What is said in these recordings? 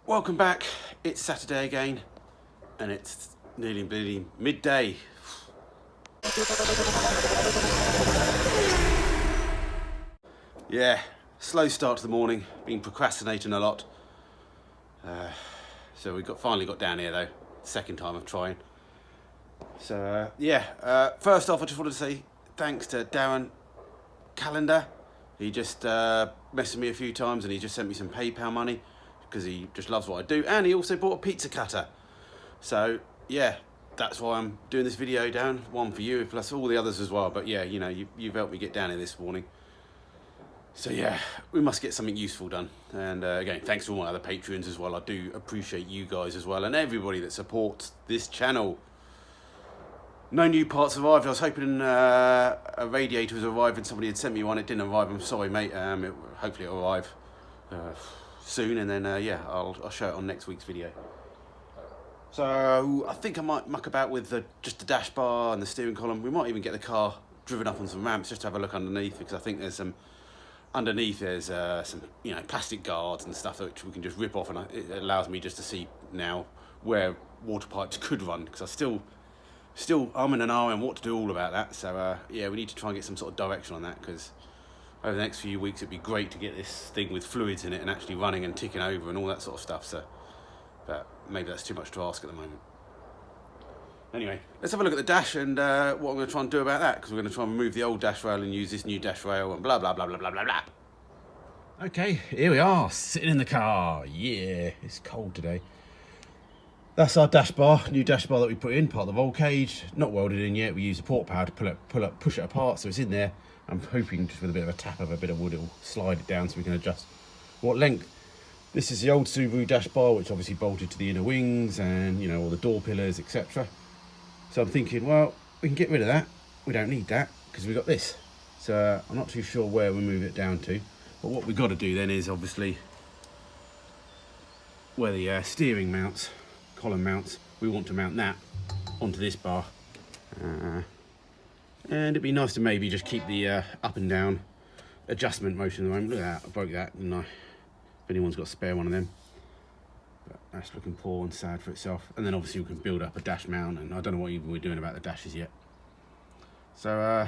Welcome back. It's Saturday again, and it's nearly midday. Yeah, slow start to the morning. Been procrastinating a lot. So we finally got down here though. Second time of trying. So first off, I just wanted to say thanks to Darren Calendar. He just messaged me a few times, and he just sent me some PayPal money because he just loves what I do, and he also bought a pizza cutter. So yeah, that's why I'm doing this video, Darren. One for you, plus all the others as well. But yeah, you know, you've helped me get down here this morning. So yeah, we must get something useful done. And again, thanks to all my other Patreons as well. I do appreciate you guys as well, and everybody that supports this channel. No new parts arrived. I was hoping a radiator was arriving. Somebody had sent me one. It didn't arrive. I'm sorry, mate. Hopefully it'll arrive soon, and then yeah, I'll show it on next week's video. So I think I might muck about with just the dash bar and the steering column. We might even get the car driven up on some ramps just to have a look underneath, because I think there's some underneath. There's some plastic guards and stuff which we can just rip off, and it allows me just to see now where water pipes could run, because I still umming and ahhing what to do all about that. So yeah, we need to try and get some sort of direction on that, because over the next few weeks it'd be great to get this thing with fluids in it and actually running and ticking over and all that sort of stuff. So, but maybe that's too much to ask at the moment. Anyway, let's have a look at the dash and what I'm going to try and do about that, because we're going to try and remove the old dash rail and use this new dash rail and blah blah blah blah blah blah blah. Okay, here we are, sitting in the car. Yeah, it's cold today. That's our dash bar, new dash bar that we put in, part of the roll cage. Not welded in yet. We use a port power to push it apart, so it's in there. I'm hoping just with a bit of a tap of a bit of wood, it'll slide it down so we can adjust what length. This is the old Subaru dash bar, which obviously bolted to the inner wings and all the door pillars, etc. So I'm thinking, well, we can get rid of that. We don't need that because we've got this. So I'm not too sure where we move it down to. But what we've got to do then is obviously where the steering mounts, column mounts, we want to mount that onto this bar. And it'd be nice to maybe just keep the up and down adjustment motion at the moment. Look at that, I broke that, didn't I? If anyone's got a spare one of them. But that's looking poor and sad for itself. And then obviously we can build up a dash mount, and I don't know what even we're doing about the dashes yet. So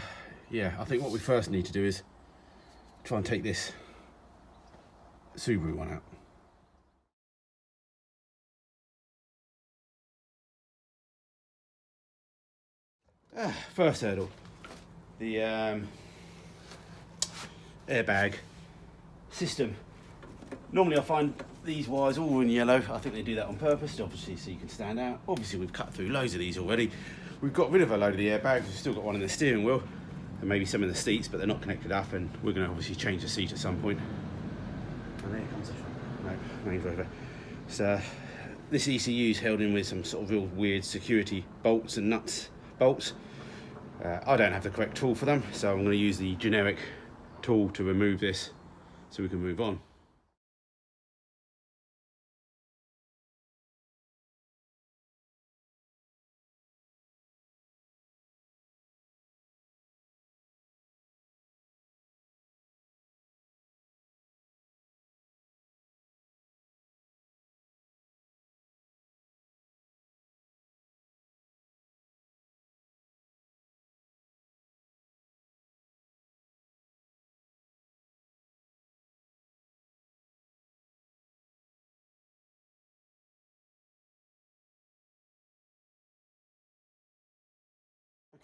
yeah, I think what we first need to do is try and take this Subaru one out. First hurdle, the airbag system. Normally I find these wires all in yellow. I think they do that on purpose, obviously, so you can stand out. Obviously we've cut through loads of these already. We've got rid of a load of the airbags. We've still got one in the steering wheel and maybe some in the seats, but they're not connected up, and we're going to obviously change the seat at some point. And there comes the Range Rover. So this ECU is held in with some sort of real weird security bolts and nuts bolts. I don't have the correct tool for them, so I'm going to use the generic tool to remove this so we can move on.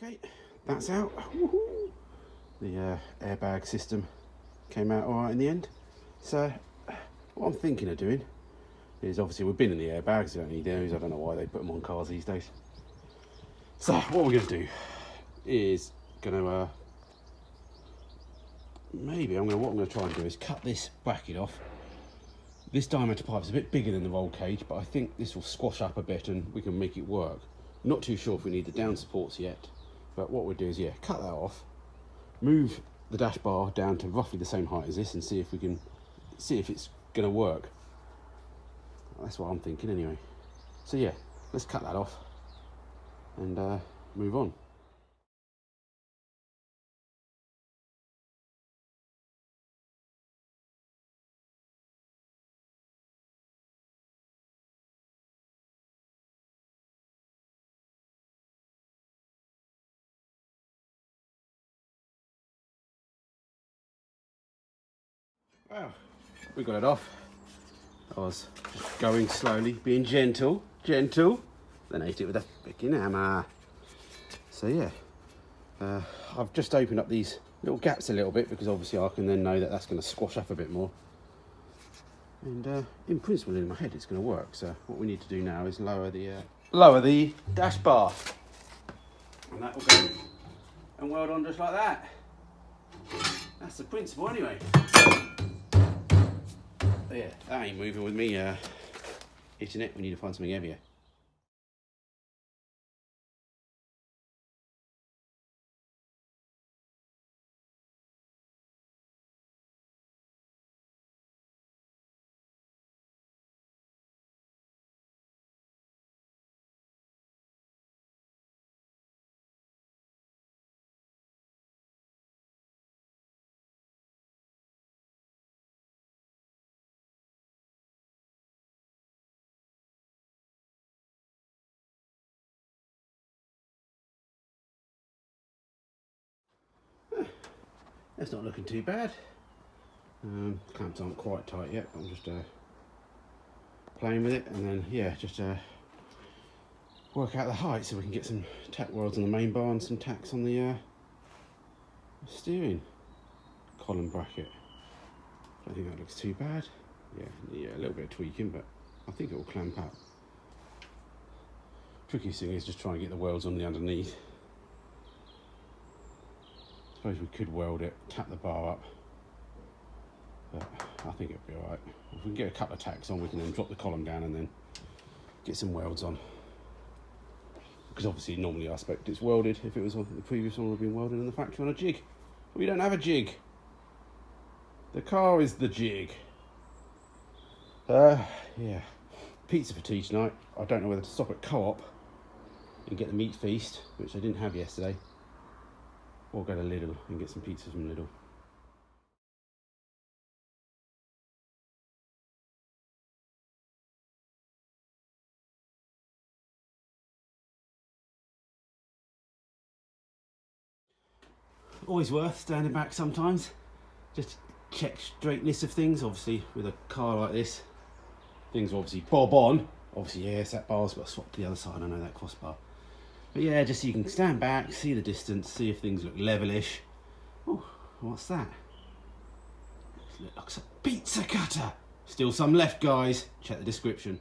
Okay, that's out. The airbag system came out all right in the end. So what I'm thinking of doing is, obviously we've been in the airbags, don't need those. I don't know why they put them on cars these days. So what we're going to do is what I'm going to try and do is cut this bracket off. This diameter pipe is a bit bigger than the roll cage, but I think this will squash up a bit and we can make it work. Not too sure if we need the down supports yet, but what we'll do is, yeah, cut that off, move the dash bar down to roughly the same height as this, and see if it's going to work. That's what I'm thinking anyway. So yeah, let's cut that off and move on. Well, we got it off. I was just going slowly, being gentle, then ate it with a freaking hammer. So yeah, I've just opened up these little gaps a little bit because obviously I can then know that that's going to squash up a bit more. And in principle, in my head, it's going to work. So what we need to do now is lower the dash bar, and that will go and weld on just like that. That's the principle, anyway. But yeah, that ain't moving with me hitting it. We need to find something heavier. That's not looking too bad. Clamps aren't quite tight yet, but I'm just playing with it, and then yeah, just work out the height so we can get some tack welds on the main bar and some tacks on the steering column bracket. I don't think that looks too bad. Yeah, a little bit of tweaking, but I think it will clamp up. Trickiest thing is just trying to get the welds on the underneath. Suppose we could weld it, tap the bar up, but I think it'll be alright. If we can get a couple of tacks on, we can then drop the column down and then get some welds on. Because obviously normally I expect it's welded. If it was on the previous one, would have been welded in the factory on a jig. But we don't have a jig. The car is the jig. Yeah, pizza for tea tonight. I don't know whether to stop at Co-op and get the meat feast, which I didn't have yesterday, or go to Lidl and get some pizza from Lidl. Always worth standing back sometimes, just to check straightness of things. Obviously with a car like this, things are obviously bob on. Obviously yes, that bar's got to swap to the other side, I know that crossbar. But yeah, just so you can stand back, see the distance, see if things look levelish. Oh, what's that? It looks like a pizza cutter. Still some left, guys. Check the description.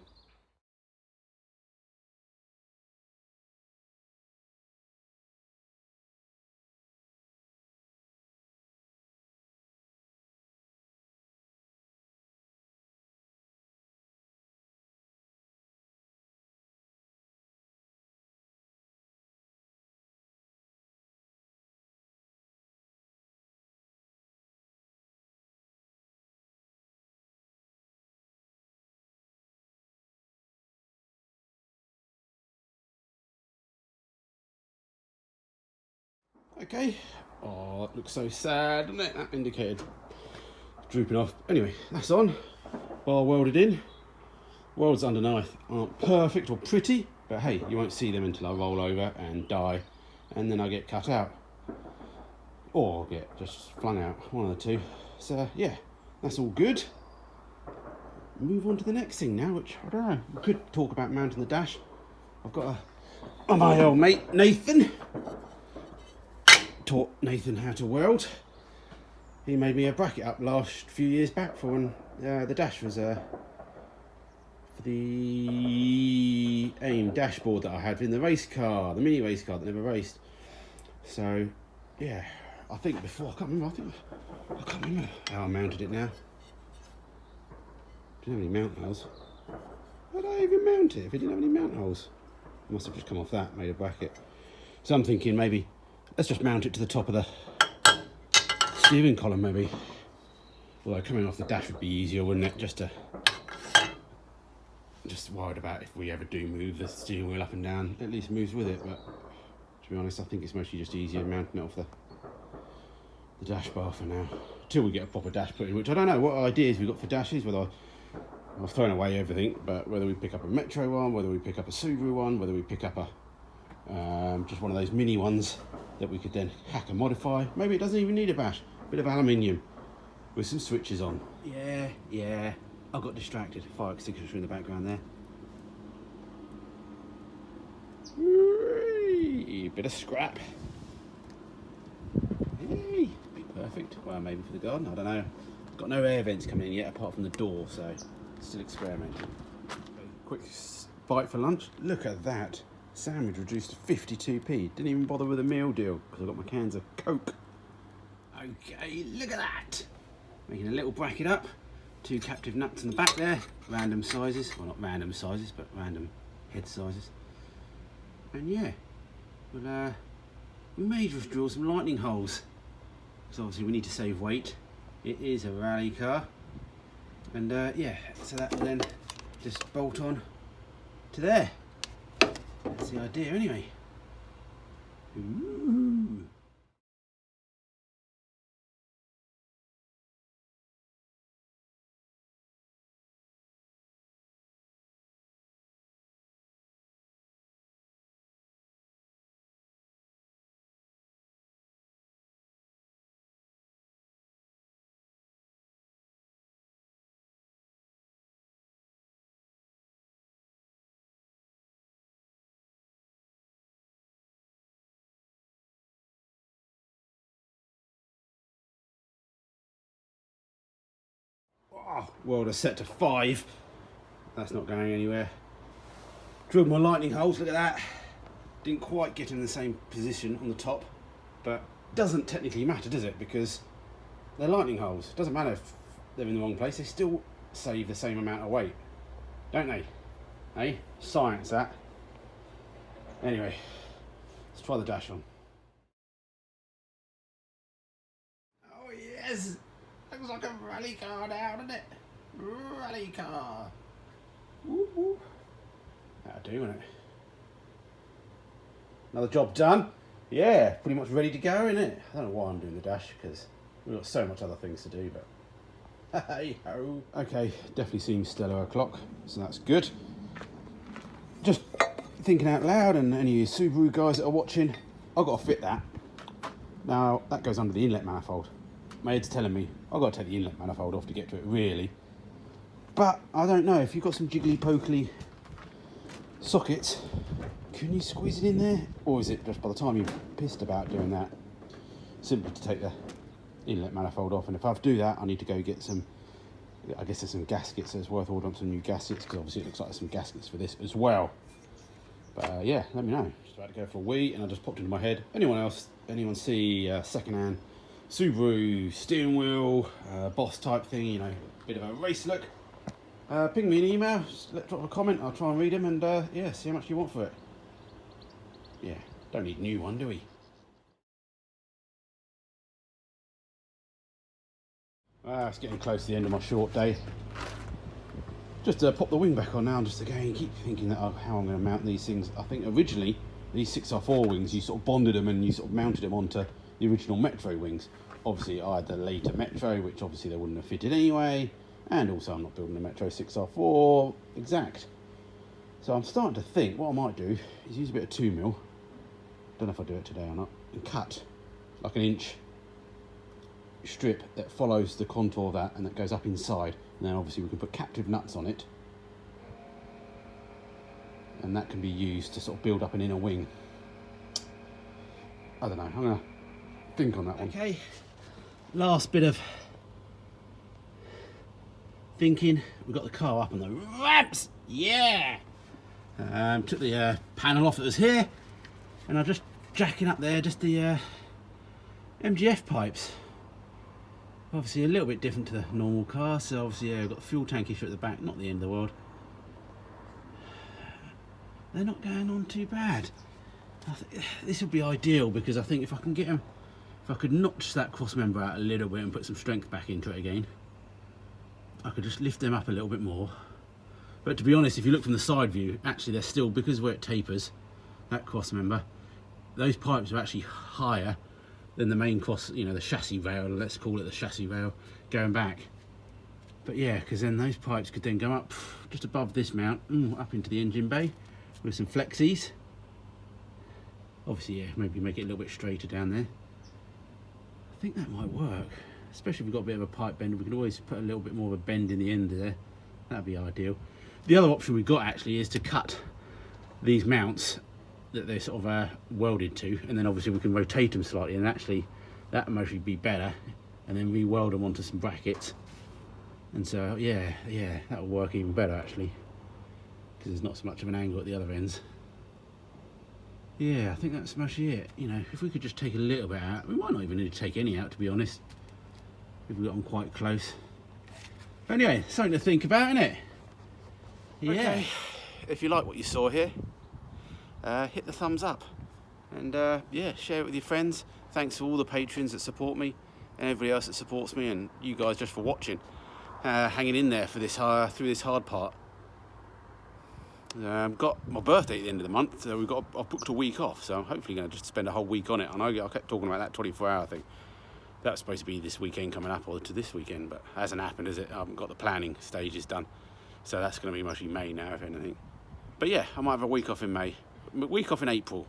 Okay. Oh, it looks so sad, doesn't it? That indicated drooping off. Anyway, that's on. Bar welded in. Welds underneath aren't perfect or pretty, but hey, you won't see them until I roll over and die, and then I get cut out. Or get just flung out, one of the two. So yeah, that's all good. Move on to the next thing now, which I don't know. We could talk about mounting the dash. I've got my old mate Nathan. Taught Nathan how to weld. He made me a bracket up last few years back for when the dash was for the AIM dashboard that I had in the race car, the mini race car that never raced. So yeah, I think before, I can't remember how I mounted it now. Didn't have any mount holes. How did I even mount it if it didn't have any mount holes? It must have just come off that, made a bracket. So I'm thinking maybe let's just mount it to the top of the steering column maybe. Although coming off the dash would be easier, wouldn't it? Just worried about if we ever do move the steering wheel up and down, at least moves with it. But to be honest, I think it's mostly just easier mounting it off the dash bar for now, till we get a proper dash put in, which I don't know what ideas we've got for dashes, whether I've thrown away everything, but whether we pick up a Metro one, whether we pick up a Subaru one, whether we pick up a just one of those mini ones that we could then hack and modify. Maybe it doesn't even need a bash, bit of aluminium with some switches on. Yeah. I got distracted. Fire extinguisher in the background there. Whee! Bit of scrap. Hey, be perfect. Well, maybe for the garden, I don't know. Got no air vents coming in yet apart from the door, so still experimenting. Quick bite for lunch. Look at that. Sandwich reduced to 52p. Didn't even bother with a meal deal because I got my cans of Coke. Okay, look at that. Making a little bracket up. 2 captive nuts in the back there. Random sizes. Well, not random sizes, but random head sizes. And yeah, we may just drill some lightning holes. Because obviously we need to save weight. It is a rally car. And yeah, so that will then just bolt on to there. That's the idea anyway. Ooh. Oh, welder set to 5. That's not going anywhere. Drilled my lightning holes, look at that. Didn't quite get in the same position on the top, but doesn't technically matter, does it? Because they're lightning holes. Doesn't matter if they're in the wrong place, they still save the same amount of weight, don't they? Eh? Science that. Anyway, let's try the dash on. Oh yes! Looks like a rally car now, doesn't it? Rally car. Woo woo. That'll do, won't it? Another job done. Yeah, pretty much ready to go, isn't it? I don't know why I'm doing the dash, because we've got so much other things to do, but hey ho. Okay, definitely seems stellar o'clock, so that's good. Just thinking out loud, and any of you Subaru guys that are watching, I've got to fit that. Now, that goes under the inlet manifold. My head's telling me I've got to take the inlet manifold off to get to it, really. But I don't know, if you've got some jiggly pokely sockets, can you squeeze it in there? Or is it just by the time you're pissed about doing that, simply to take the inlet manifold off? And if I have to do that, I need to go get some, I guess there's some gaskets, so it's worth ordering some new gaskets, because obviously it looks like there's some gaskets for this as well. But yeah, let me know. Just about to go for a wee, and I just popped into my head. Anyone see second-hand Subaru steering wheel, boss type thing, you know, bit of a race look? Ping me an email, drop a comment, I'll try and read them, and yeah, see how much you want for it. Yeah, don't need a new one, do we? It's getting close to the end of my short day. Just pop the wing back on now, and just again keep thinking that how I'm going to mount these things. I think originally these 6R4 wings, you sort of bonded them and you sort of mounted them onto the original Metro wings. Obviously I had the later Metro, which obviously they wouldn't have fitted anyway, and also I'm not building a Metro 6R4 exact. So I'm starting to think what I might do is use a bit of 2mm, don't know if I'll do it today or not, and cut like an inch strip that follows the contour of that and that goes up inside, and then obviously we can put captive nuts on it, and that can be used to sort of build up an inner wing. I don't know, I'm gonna think on that one. Okay, last bit of thinking. We've got the car up on the ramps, yeah. Took the panel off that was here, and I'm just jacking up there just the MGF pipes. Obviously a little bit different to the normal car, so obviously yeah, we've got the fuel tank issue at the back, not the end of the world. They're not going on too bad. This would be ideal, because I think if I can get them, if I could notch that cross member out a little bit and put some strength back into it again, I could just lift them up a little bit more. But to be honest, if you look from the side view, actually they're still, because where it tapers, that cross member, those pipes are actually higher than the main cross, you know, the chassis rail, let's call it the chassis rail, going back. But yeah, because then those pipes could then go up just above this mount, up into the engine bay with some flexies. Obviously, yeah, maybe make it a little bit straighter down there. I think that might work. especially if we've got a bit of a pipe bend, we can always put a little bit more of a bend in the end there. That'd be ideal. The other option we've got actually is to cut these mounts that they're sort of welded to, and then obviously we can rotate them slightly, and actually that would mostly be better, and then re-weld them onto some brackets. And so yeah, that will work even better actually, because there's not so much of an angle at the other ends. Yeah, I think that's mostly it. You know, if we could just take a little bit out, we might not even need to take any out, to be honest, if we got them quite close. But anyway, something to think about, isn't it? Yeah. Okay. If you like what you saw here, hit the thumbs up, and yeah, share it with your friends. Thanks to all the patrons that support me, and everybody else that supports me, and you guys just for watching, hanging in there for this through this hard part. Got my birthday at the end of the month, so I've booked a week off, so I'm hopefully going to just spend a whole week on it. I know I kept talking about that 24-hour thing. That was supposed to be this weekend coming up, or to this weekend, but hasn't happened, has it? I haven't got the planning stages done, so that's going to be mostly May now, if anything. But yeah, I might have a week off in May, a week off in April,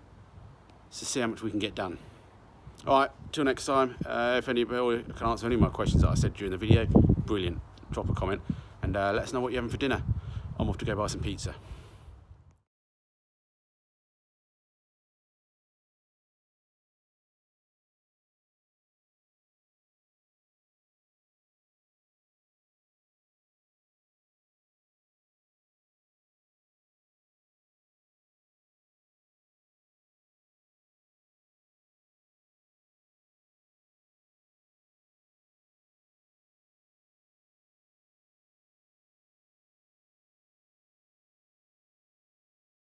to see how much we can get done. All right, till next time. If anybody can answer any of my questions that I said during the video, brilliant. Drop a comment and let us know what you're having for dinner. I'm off to go buy some pizza.